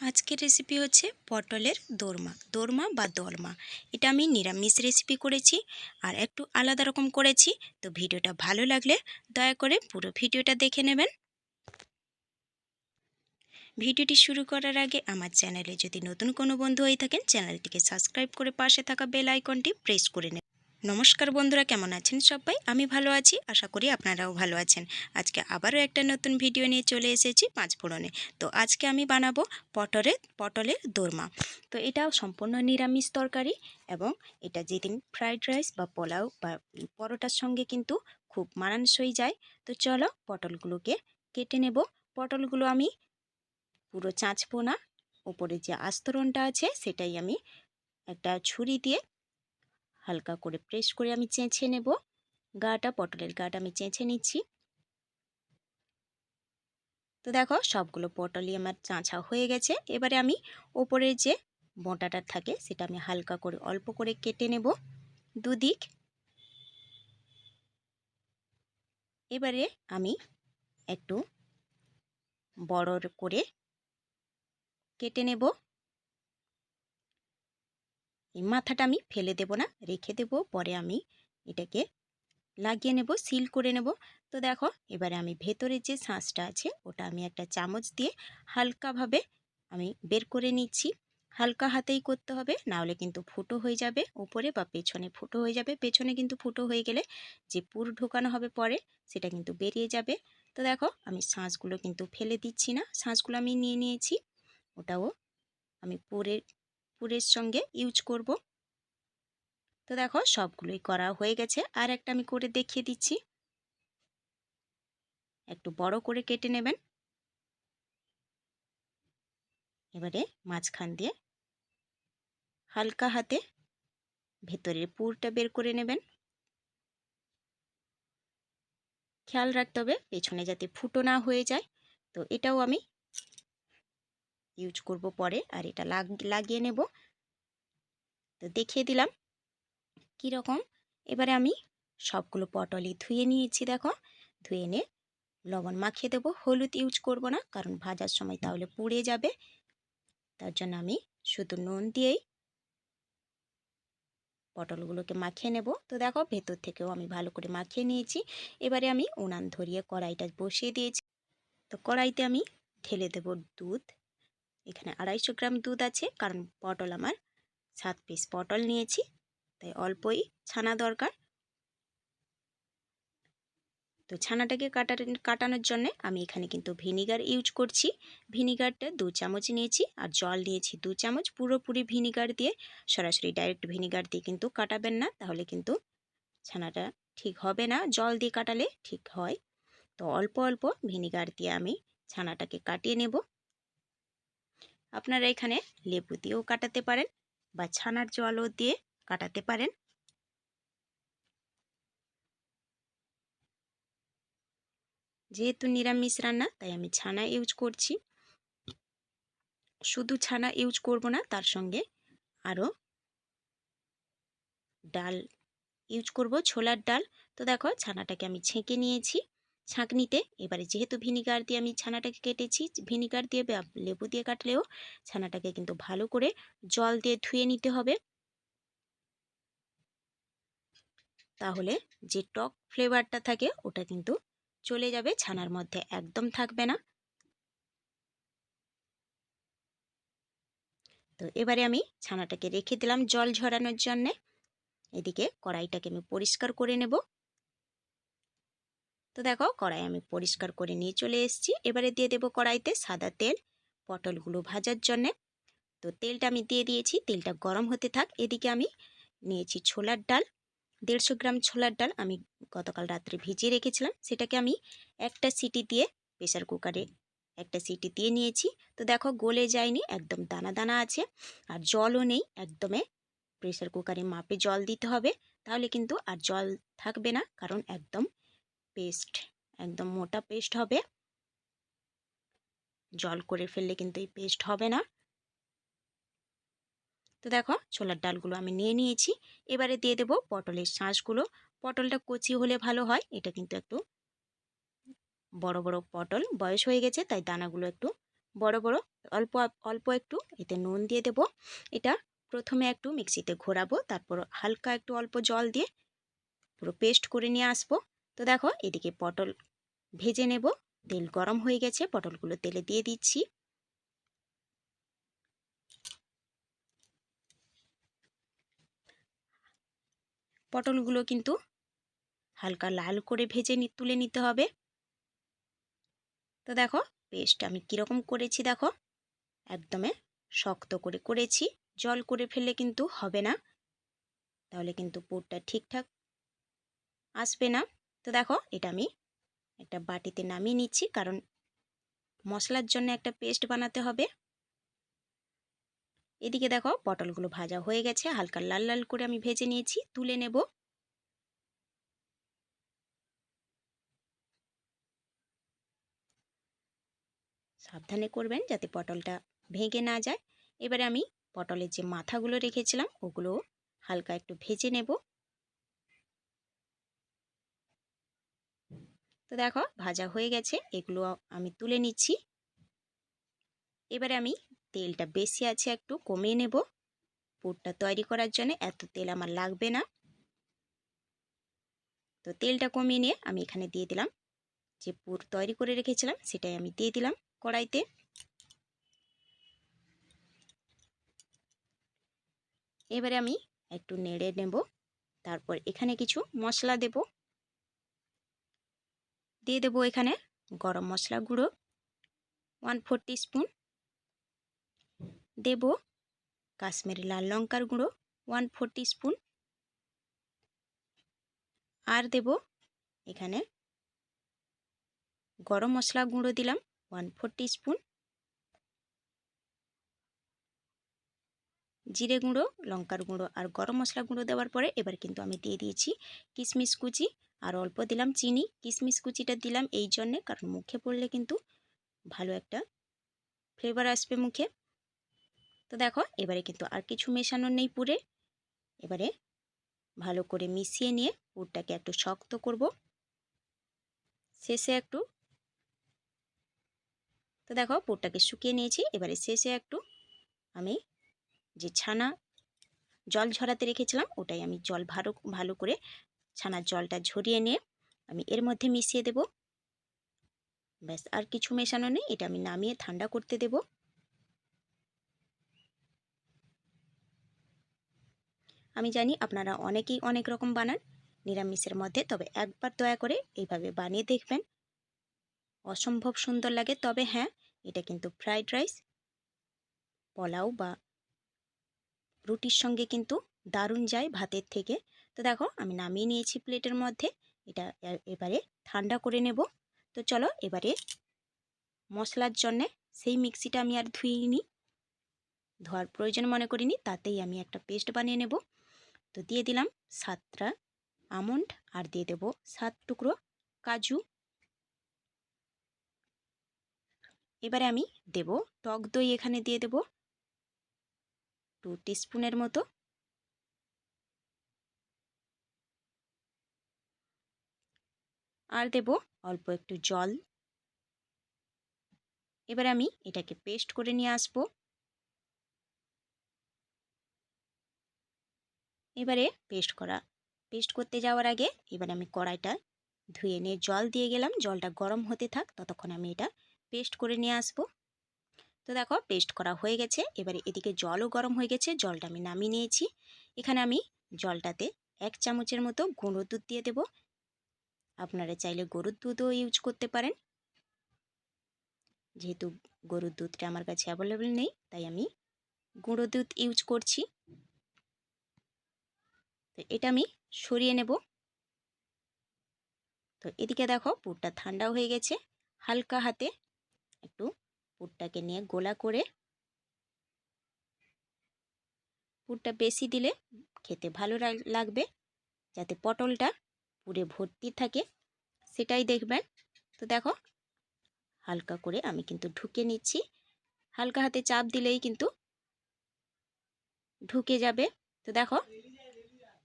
আজকের রেসিপি হচ্ছে পটলের দোরমা বা দোরমা। এটা আমি নিরামিষ রেসিপি করেছি আর একটু আলাদা রকম করেছি। তো ভিডিওটা ভালো লাগলে দয়া করে পুরো ভিডিওটা দেখে নেবেন। ভিডিওটি শুরু করার আগে আমার চ্যানেলে যদি নতুন কোনো বন্ধু হয়ে থাকেন চ্যানেলটিকে সাবস্ক্রাইব করে পাশে থাকা বেল আইকনটি প্রেস করে নেবেন। নমস্কার বন্ধুরা, কেমন আছেন সবাই? আমি ভালো আছি, আশা করি আপনারাও ভালো আছেন। আজকে আবারও একটা নতুন ভিডিও নিয়ে চলে এসেছি পাঁচফোড়নে। তো আজকে আমি বানাবো পটলের দোরমা। তো এটাও সম্পূর্ণ নিরামিষ তরকারি এবং এটা যেদিন ফ্রাইড রাইস বা পোলাও বা পরোটার সঙ্গে কিন্তু খুব মানানসই যায়। তো চলো পটলগুলোকে কেটে নেব। পটলগুলো আমি পুরো চাঁচবো না, ওপরে যে আস্তরণটা আছে সেটাই আমি একটা ছুরি দিয়ে হালকা করে প্রেস করে আমি চেঁচে নেব। পটলের গাটা আমি চেঁচে নিচ্ছি। তো দেখো সবগুলো পটলই আমার চাঁচা হয়ে গেছে। এবারে আমি ওপরের যে বোঁটাটা থাকে সেটা আমি হালকা করে অল্প করে কেটে নেব দুদিক। এবারে আমি একটু বড় করে কেটে নেব। এই মাথাটা আমি ফেলে দেব না, রেখে দেব, পরে আমি এটাকে লাগিয়ে নেব, সিল করে নেব। তো দেখো এবারে আমি ভেতরে যে শাঁসটা আছে ওটা আমি একটা চামচ দিয়ে হালকাভাবে আমি বের করে নিচ্ছি। হালকা হাতেই করতে হবে, না হলে কিন্তু ফুটো হয়ে যাবে উপরে বা পেছনে ফুটো হয়ে যাবে। পেছনে কিন্তু ফুটো হয়ে গেলে যে পুর ঢোকানো হবে পরে সেটা কিন্তু বেরিয়ে যাবে। তো দেখো আমি শাঁসগুলো কিন্তু ফেলে দিচ্ছি না, শাঁসগুলো আমি নিয়ে নিয়েছি। ওটাও আমি পুরের সঙ্গে ইউজ করব। তো দেখো সবগুলোই করা হয়ে গেছে, আর একটা আমি করে দেখিয়ে দিচ্ছি। একটু বড় করে কেটে নেবেন। এবারে মাঝখান দিয়ে হালকা হাতে ভেতরের পুরটা বের করে নেবেন। খেয়াল রাখতে হবে পেছনে যাতে ফুটো না হয়ে যায়। তো এটাও আমি ইউজ করব পরে, আর এটা লাগিয়ে নেব। তো দেখিয়ে দিলাম কীরকম। এবারে আমি সবগুলো পটলই ধুয়ে নিয়েছি। দেখো ধুয়ে নিয়ে লবণ মাখিয়ে দেবো। হলুদ ইউজ করব না, কারণ ভাজার সময় তাহলে পুড়ে যাবে। তার জন্য আমি শুধু নুন দিয়েই পটলগুলোকে মাখিয়ে নেব। তো দেখো ভেতর থেকেও আমি ভালো করে মাখিয়ে নিয়েছি। এবারে আমি উনান ধরিয়ে কড়াইটা বসিয়ে দিয়েছি। তো কড়াইতে আমি ঢেলে দেব দুধ। এখানে 250 গ্রাম দুধ আছে, কারণ পটল আমার 7 পিস পটল নিয়েছি, তাই অল্পই ছানা দরকার। তো ছানাটাকে কাটানোর জন্য আমি এখানে কিন্তু ভিনিগার ইউজ করছি। ভিনিগারটা 2 চামচ নিয়েছি, আর জল নিয়েছি 2 চামচ। পুরোপুরি ভিনিগার দিয়ে, সরাসরি ডাইরেক্ট ভিনিগার দিয়ে কিন্তু কাটাবেন না, তাহলে কিন্তু ছানাটা ঠিক হবে না। জল দিয়ে কাটালে ঠিক হয়। তো অল্প অল্প ভিনিগার দিয়ে আমি ছানাটাকে কাটিয়ে নেব। আপনারা এখানে লেবু দিয়েও কাটাতে পারেন বা ছানার জলও দিয়ে কাটাতে পারেন। যেহেতু নিরামিষ রান্না তাই আমি ছানা ইউজ করছি। শুধু ছানা ইউজ করব না, তার সঙ্গে আরও ডাল ইউজ করব, ছোলার ডাল। তো দেখো ছানাটাকে আমি ছেঁকে নিয়েছি ছাঁকনিতে। এবারে যেহেতু ভিনিগার দিয়ে আমি ছানাটাকে কেটেছি, ভিনিগার দিয়ে বা লেবু দিয়ে কাটলেও ছানাটাকে কিন্তু ভালো করে জল দিয়ে ধুয়ে নিতে হবে, তাহলে যে টক ফ্লেভারটা থাকে ওটা কিন্তু চলে যাবে, ছানার মধ্যে একদম থাকবে না। তো এবারে আমি ছানাটাকে রেখে দিলাম জল ঝরানোর জন্যে। এদিকে কড়াইটাকে আমি পরিষ্কার করে নেব। তো দেখো কড়াই আমি পরিষ্কার করে নিয়ে চলে এসেছি। এবারে দিয়ে দেবো কড়াইতে সাদা তেল পটলগুলো ভাজার জন্যে। তো তেলটা আমি দিয়ে দিয়েছি, তেলটা গরম হতে থাক। এদিকে আমি নিয়েছি ছোলার ডাল, 150 গ্রাম ছোলার ডাল আমি গতকাল রাত্রে ভিজিয়ে রেখেছিলাম। সেটাকে আমি একটা সিটি দিয়ে প্রেসার কুকারে একটা সিটি দিয়ে নিয়েছি। তো দেখো গলে যায়নি, একদম দানা দানা আছে, আর জলও নেই একদমে। প্রেসার কুকারে মাপে জল দিতে হবে, তাহলে কিন্তু আর জল থাকবে না, কারণ একদম পেস্ট, একদম মোটা পেস্ট হবে। জল করে ফেললে কিন্তু এই পেস্ট হবে না। তো দেখো ছোলার ডালগুলো আমি নিয়ে নিয়েছি। এবারে দিয়ে দেবো পটলের শাঁসগুলো। পটলটা কচি হলে ভালো হয়, এটা কিন্তু একটু বড় বড় পটল, বয়স হয়ে গেছে তাই দানাগুলো একটু বড় বড় অল্প অল্প একটু এতে নুন দিয়ে দেব। এটা প্রথমে একটু মিক্সিতে ঘোরাবো, তারপর হালকা একটু অল্প জল দিয়ে পুরো পেস্ট করে নিয়ে আসবো। তো দেখো এদিকে পটল ভেজে নেব। তেল গরম হয়ে গেছে, পটলগুলো তেলে দিয়ে দিচ্ছি। পটলগুলো কিন্তু হালকা লাল করে ভেজে তুলে নিতে হবে। তো দেখো পেস্ট আমি কীরকম করেছি, দেখো একদমই শক্ত করে করেছি। জল করে ফেললে কিন্তু হবে না, তাহলে কিন্তু পুরটা ঠিকঠাক আসবে না। তো দেখো এটা আমি একটা বাটিতে নামিয়ে নিচ্ছি, কারণ মশলার জন্য একটা পেস্ট বানাতে হবে। এদিকে দেখো পটলগুলো ভাজা হয়ে গেছে, হালকা লাল লাল করে আমি ভেজে নিয়েছি, তুলে নেব। সাবধানে করবেন যাতে পটলটা ভেঙে না যায়। এবারে আমি পটলের যে মাথাগুলো রেখেছিলাম ওগুলো হালকা একটু ভেজে নেব। তো দেখো ভাজা হয়ে গেছে, এগুলো আমি তুলে নিচ্ছি। এবারে আমি তেলটা বেশি আছে একটু কমিয়ে নেব। পুরটা তৈরি করার জন্য এত তেল আমার লাগবে না। তো তেলটা কমিয়ে নিয়ে আমি এখানে দিয়ে দিলাম যে পুর তৈরি করে রেখেছিলাম, সেটাই আমি দিয়ে দিলাম কড়াইতে। এবারে আমি একটু নেড়ে নেব। তারপর এখানে কিছু মশলা দেব। দিয়ে দেব এখানে গরম মশলা গুঁড়ো 1/4 টিস্পুন, দেব কাশ্মীরি লাল লঙ্কার গুঁড়ো 1/4 টিস্পুন, আর দেব এখানে গরম মশলা গুঁড়ো দিলাম 1/4 টিস্পুন, জিরে গুঁড়ো, লঙ্কার গুঁড়ো আর গরম মশলা গুঁড়ো দেওয়ার পরে এবার কিন্তু আমি দিয়ে দিয়েছি কিশমিশ কুচি, আর অল্প দিলাম চিনি। কিশমিশ কুচিটা দিলাম এই জন্যে কারণ মুখে পড়লে কিন্তু ভালো একটা ফ্লেভার আসবে মুখে। তো দেখো এবারে কিন্তু আর কিছু মেশানো নেই পুরে। এবারে ভালো করে মিশিয়ে নিয়ে পুরটাকে একটু শক্ত করব। শেষে একটু, তো দেখো পুরটাকে শুকিয়ে নিয়েছি। এবারে শেষে একটু আমি যে ছানা জল ঝরাতে রেখেছিলাম ওটাই আমি জল ভালো করে ছানার জলটা ঝরিয়ে নিয়ে আমি এর মধ্যে মিশিয়ে দেব। ব্যাস আর কিছু মেশানো নেই, এটা আমি নামিয়ে ঠান্ডা করতে দেব। আমি জানি আপনারা অনেকেই অনেক রকম বানান নিরামিষের মধ্যে, তবে একবার দয়া করে এইভাবে বানিয়ে দেখবেন, অসম্ভব সুন্দর লাগে। তবে হ্যাঁ, এটা কিন্তু ফ্রাইড রাইস, পোলাও বা রুটির সঙ্গে কিন্তু দারুণ যায় ভাতের থেকে। তো দেখো আমি নামিয়ে নিয়েছি প্লেটের মধ্যে। এটা এবারে ঠান্ডা করে নেব। তো চলো এবারে মশলার জন্যে সেই মিক্সিটা আমি আর ধুইনি, ধোয়ার প্রয়োজন মনে করিনি, তাতেই আমি একটা পেস্ট বানিয়ে নেব। তো দিয়ে দিলাম 7টা আমন্ড, আর দিয়ে দেব 7 টুকরো কাজু। এবারে আমি দেব টক দই, এখানে দিয়ে দেব 2 টিস্পুনের মতো, আর দেব অল্প একটু জল। এবারে আমি এটাকে পেস্ট করে নিয়ে আসব। এবারে পেস্ট করতে যাওয়ার আগে এবারে আমি কড়াইটা ধুয়ে নিয়ে জল দিয়ে গেলাম। জলটা গরম হতে থাক, ততক্ষণ আমি এটা পেস্ট করে নিয়ে আসব। তো দেখো পেস্ট করা হয়ে গেছে। এবারে এদিকে জলও গরম হয়ে গেছে, জলটা আমি নামিয়ে নিয়েছি। এখানে আমি জলটাতে 1 চামচের মতো গুঁড়ো দুধ দিয়ে দেব। আপনারা চাইলে গরুর দুধও ইউজ করতে পারেন, যেহেতু গরুর দুধটা আমার কাছে অ্যাভেলেবেল নেই তাই আমি গুঁড়ো দুধ ইউজ করছি। তো এটা আমি সরিয়ে নেব। তো এদিকে দেখো পুরটা ঠান্ডা হয়ে গেছে। হালকা হাতে একটু পুরটাকে নিয়ে গোলা করে, পুরটা বেশি দিলে খেতে ভালো লাগবে, যাতে পটলটা পুরে ভর্তি থাকে সেটাই দেখবেন। তো দেখো হালকা করে আমি কিন্তু ঢুকে নিচ্ছি, হালকা হাতে চাপ দিলেই কিন্তু ঢুকে যাবে। তো দেখো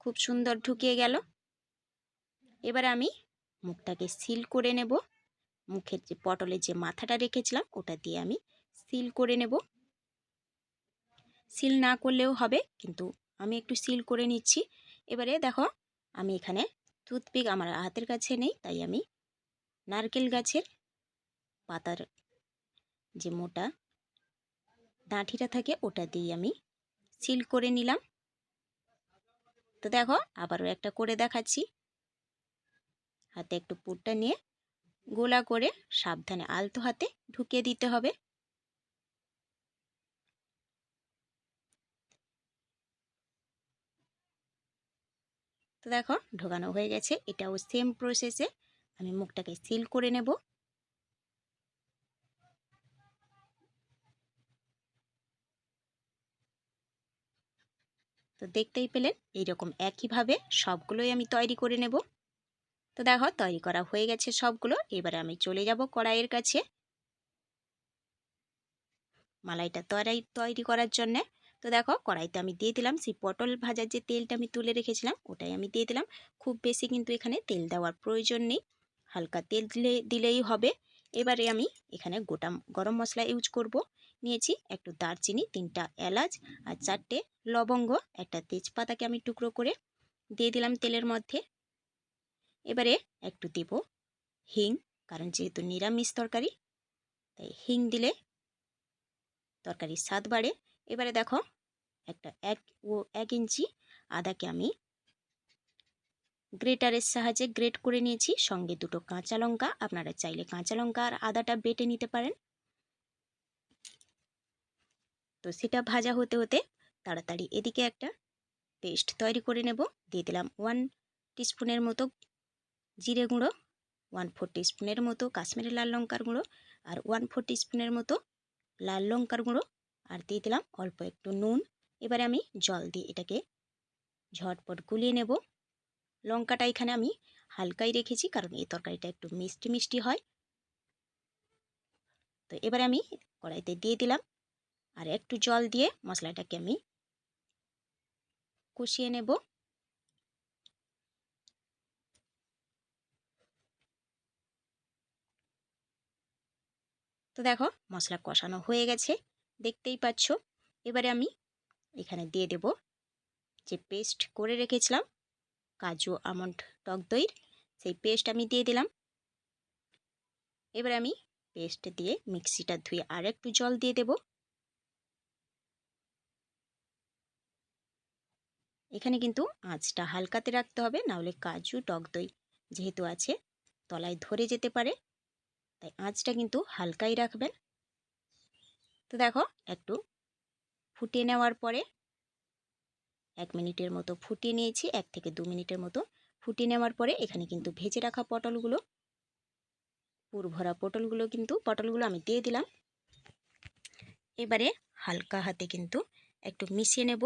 খুব সুন্দর ঢুকিয়ে গেল। এবারে আমি মুখটাকে সিল করে নেব। মুখের যে পটলের যে মাথাটা রেখেছিলাম ওটা দিয়ে আমি সিল করে নেব। সিল না করলেও হবে, কিন্তু আমি একটু সিল করে নিচ্ছি। এবারে দেখো আমি এখানে টুথপিক আমার হাতের কাছে নেই, তাই আমি নারকেল গাছের পাতার যে মোটা ডাঁটিটা থাকে ওটা দিয়ে আমি সিল করে নিলাম। তো দেখো আবারও একটা করে দেখাচ্ছি। হাতে একটু পুরটা নিয়ে গোলা করে সাবধানে আলতো হাতে ঢুকিয়ে দিতে হবে। তো দেখো ঢোকানো হয়ে গেছে। এটাও সেম প্রসেসে আমি মুখটাকে সিল করে নেব। তো দেখতেই পেলেন এইরকম একইভাবে সবগুলোই আমি তৈরি করে নেব। তো দেখো তৈরি করা হয়ে গেছে সবগুলো। এবারে আমি চলে যাব কড়াইয়ের কাছে মালাইটা তৈরি করার জন্যে। তো দেখো কড়াইতে আমি দিয়ে দিলাম সেই পটল ভাজার যে তেলটা আমি তুলে রেখেছিলাম ওটাই আমি দিয়ে দিলাম। খুব বেশি কিন্তু এখানে তেল দেওয়ার প্রয়োজন নেই, হালকা তেল দিলেই হবে। এবারে আমি এখানে গোটা গরম মশলা ইউজ করব। নিয়েছি একটু দারচিনি, 3টা এলাচ আর 4টে লবঙ্গ, একটা তেজপাতাকে আমি টুকরো করে দিয়ে দিলাম তেলের মধ্যে। এবারে একটু দেব হিং, কারণ যেহেতু নিরামিষ তরকারি তাই হিং দিলে তরকারির স্বাদ বাড়ে। এবারে দেখো একটা 1 ইঞ্চি আদাকে আমি গ্রেটারের সাহায্যে গ্রেট করে নিয়েছি, সঙ্গে 2টো কাঁচা লঙ্কা। আপনারা চাইলে কাঁচা লঙ্কা আর আদাটা বেটে নিতে পারেন। তো সেটা ভাজা হতে হতে তাড়াতাড়ি এদিকে একটা পেস্ট তৈরি করে নেব। দিয়ে দিলাম 1 টিস্পুনের মতো জিরে গুঁড়ো, 1/4 টিস্পুনের মতো কাশ্মীরি লাল লঙ্কার গুঁড়ো, আর 1/4 টিস্পুনের মতো লাল লঙ্কার গুঁড়ো, আর দিয়ে দিলাম অল্প একটু নুন। এবারে আমি জল দিয়ে এটাকে ঝটপট গুলিয়ে নেব। লঙ্কাটা এখানে আমি হালকাই রেখেছি, কারণ এই তরকারিটা একটু মিষ্টি মিষ্টি হয়। তো এবারে আমি কড়াইতে দিয়ে দিলাম, আর একটু জল দিয়ে মশলাটাকে আমি কষিয়ে নেব। তো দেখো মশলা কষানো হয়ে গেছে, দেখতেই পাচ্ছ। এবারে আমি এখানে দিয়ে দেব যে পেস্ট করে রেখেছিলাম কাজু আমন্ড টক দইয়ের, সেই পেস্ট আমি দিয়ে দিলাম। এবারে আমি পেস্ট দিয়ে মিক্সিটা ধুয়ে আর একটু জল দিয়ে দেব। এখানে কিন্তু আঁচটা হালকাতে রাখতে হবে, নাহলে কাজু টক দই যেহেতু আছে তলায় ধরে যেতে পারে, তাই আঁচটা কিন্তু হালকাই রাখবেন। তো দেখো একটু ফুটিয়ে নেওয়ার পরে 1 মিনিটের মতো ফুটিয়ে নিয়েছি, 1 থেকে 2 মিনিটের মতো ফুটিয়ে নেওয়ার পরে এখানে কিন্তু ভেজে রাখা পটলগুলো, পুর ভরা পটলগুলো আমি দিয়ে দিলাম। এবারে হালকা হাতে কিন্তু একটু মিশিয়ে নেব।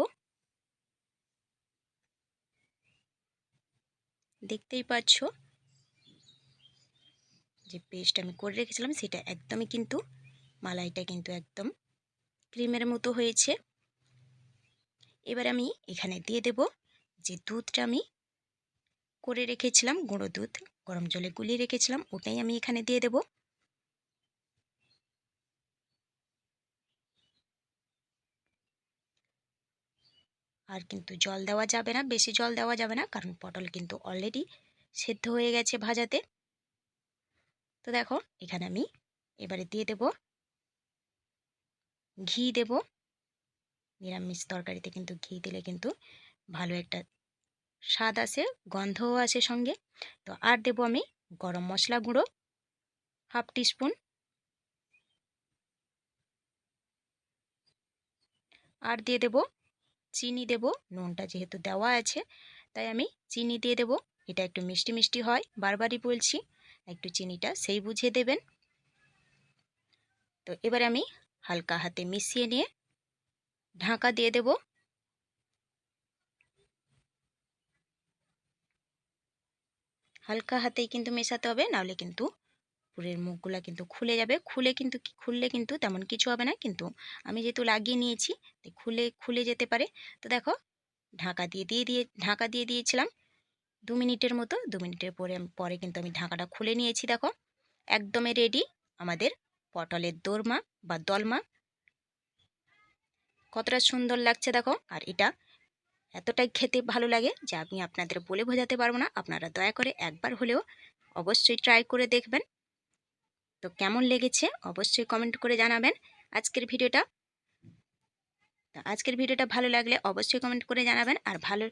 দেখতেই পাচ্ছ যে পেস্ট আমি করে রেখেছিলাম সেটা একদমই কিন্তু মালাইটা কিন্তু একদম ক্রিমের মতো হয়েছে। এবার আমি এখানে দিয়ে দেব যে দুধটা আমি করে রেখেছিলাম, গুঁড়ো দুধ গরম জলে গুলিয়ে রেখেছিলাম, ওটাই আমি এখানে দিয়ে দেব। আর কিন্তু জল দেওয়া যাবে না, বেশি জল দেওয়া যাবে না, কারণ পটল কিন্তু অলরেডি সেদ্ধ হয়ে গেছে ভাজাতে। তো দেখো এখানে আমি এবারে দিয়ে দেব ঘি দেব। নিরামিষ তরকারিতে কিন্তু ঘি দিলে কিন্তু ভালো একটা স্বাদ আসে, গন্ধও আসে সঙ্গে। তো আর দেব আমি গরম মশলা গুঁড়ো 1/2 টিস্পুন, আর দিয়ে দেব চিনি দেব। নুনটা যেহেতু দেওয়া আছে তাই আমি চিনি দিয়ে দেব। এটা একটু মিষ্টি মিষ্টি হয়, বারবারই বলছি একটু চিনিটা সেই বুঝে দেবেন। তো এবার আমি হালকা হাতে মিশিয়ে নিয়ে ঢাকা দিয়ে দেব। হালকা হাতেই কিন্তু মেশাতে হবে, নাহলে কিন্তু পুরের মুখগুলা কিন্তু খুলে যাবে। খুললে কিন্তু তেমন কিছু হবে না, কিন্তু আমি যেহেতু লাগিয়ে নিয়েছি তাই খুলে যেতে পারে। তো দেখো ঢাকা দিয়ে দিয়েছিলাম 2 মিনিটের মতো। 2 মিনিটের পরে কিন্তু আমি ঢাকাটা খুলে নিয়েছি। দেখো একদমই রেডি আমাদের পটলের দোরমা বা দলমা। কতটা সুন্দর লাগছে দেখো। আর এটা এতটাই খেতে ভালো লাগে যে আমি আপনাদের বলে বোঝাতে পারবো না। আপনারা দয়া করে একবার হলেও অবশ্যই ট্রাই করে দেখবেন। তো কেমন লেগেছে অবশ্যই কমেন্ট করে জানাবেন আজকের ভিডিওটা। তো আজকের ভিডিওটা ভালো লাগলে অবশ্যই কমেন্ট করে জানাবেন, আর ভালো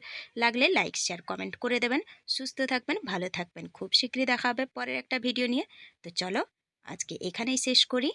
লাগলে লাইক শেয়ার কমেন্ট করে দেবেন। সুস্থ থাকবেন, ভালো থাকবেন। খুব শীঘ্রই দেখা হবে পরের একটা ভিডিও নিয়ে। তো চলো আজকে এখানেই শেষ করি।